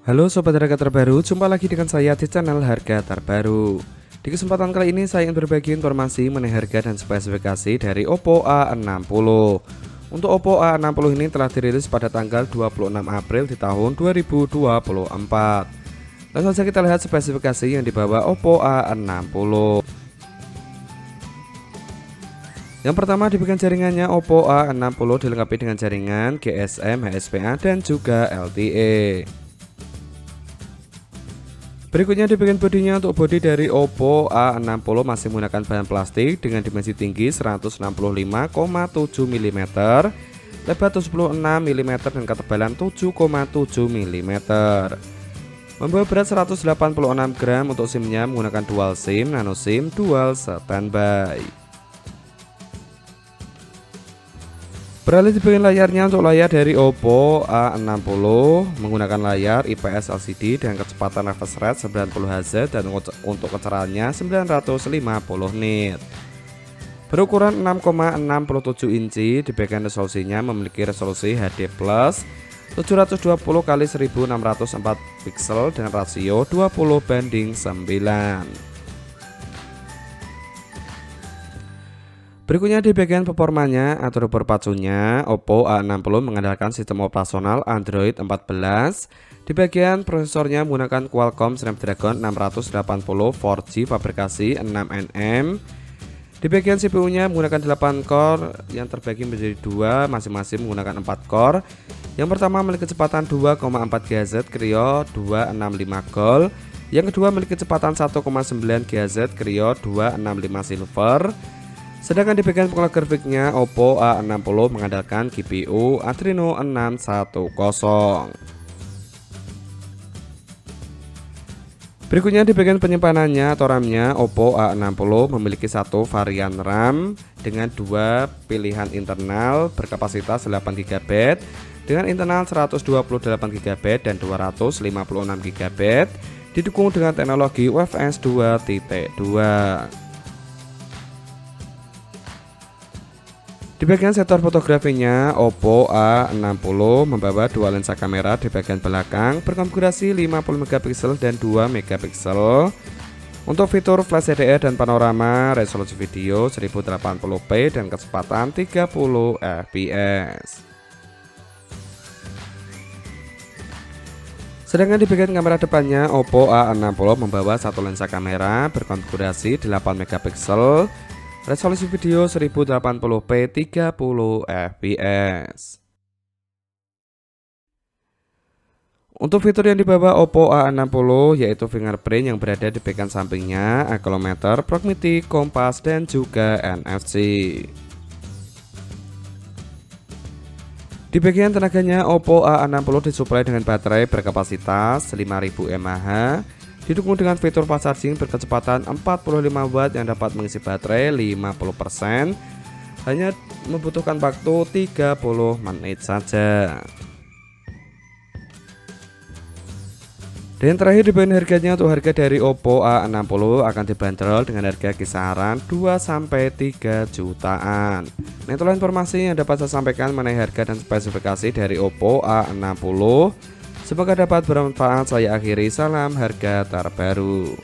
Halo sobat harga terbaru, jumpa lagi dengan saya di channel harga terbaru. Di kesempatan kali ini saya ingin berbagi informasi mengenai harga dan spesifikasi dari Oppo A60. Untuk Oppo A60 ini telah dirilis pada tanggal 26 April di tahun 2024. Langsung saja kita lihat spesifikasi yang dibawa Oppo A60. Yang pertama di bagian jaringannya, Oppo A60 dilengkapi dengan jaringan GSM, HSPA dan juga LTE. Berikutnya di bagian bodinya, untuk bodi dari Oppo A60 masih menggunakan bahan plastik dengan dimensi tinggi 165,7 mm, lebar 76 mm dan ketebalan 7,7 mm. Membawa berat 186 gram. Untuk SIM-nya menggunakan dual SIM, nano SIM, dual standby. Beralih di bagian layarnya, untuk layar dari Oppo A60 menggunakan layar IPS LCD dengan kecepatan refresh rate 90 Hz dan untuk kecerahannya 950 nit. Berukuran 6,67 inci, di bagian resolusinya memiliki resolusi HD+ 720 x 1604 pixel dengan rasio 20:9. Berikutnya di bagian performanya atau berpacunya, Oppo A60 mengandalkan sistem operasional Android 14. Di bagian prosesornya menggunakan Qualcomm Snapdragon 680 4G fabrikasi 6nm. Di bagian CPU-nya menggunakan 8 core yang terbagi menjadi dua, masing-masing menggunakan 4 core. Yang pertama memiliki kecepatan 2,4 GHz Creo 265 Gold. Yang kedua memiliki kecepatan 1,9 GHz Creo 265 Silver. Sedangkan di bagian pengolah grafiknya, Oppo A60 mengandalkan GPU Adreno 610. Berikutnya di bagian penyimpanannya atau RAM-nya, Oppo A60 memiliki satu varian RAM dengan dua pilihan internal berkapasitas 8 GB dengan internal 128 GB dan 256 GB, didukung dengan teknologi UFS 2.2. Di bagian sektor fotografinya, Oppo A60 membawa dua lensa kamera di bagian belakang berkonfigurasi 50 megapiksel dan 2 megapiksel. Untuk fitur flash HDR dan panorama, resolusi video 1080p dan kecepatan 30 fps. Sedangkan di bagian kamera depannya, Oppo A60 membawa satu lensa kamera berkonfigurasi 8 megapiksel, resolusi video 1080p 30 fps. Untuk fitur yang dibawa Oppo A60 yaitu fingerprint yang berada di bagian sampingnya, accelerometer, proximity, kompas, dan juga NFC. Di bagian tenaganya, Oppo A60 disuplai dengan baterai berkapasitas 5000 mAh, didukung dengan fitur fast charging berkecepatan 45 watt yang dapat mengisi baterai 50%, hanya membutuhkan waktu 30 menit saja. Dan terakhir di bagian harganya, untuk harga dari Oppo A60 akan dibanderol dengan harga kisaran 2-3 jutaan. Nah, itulah informasi yang dapat saya sampaikan mengenai harga dan spesifikasi dari Oppo A60. Semoga dapat bermanfaat. Saya akhiri, salam harga terbaru.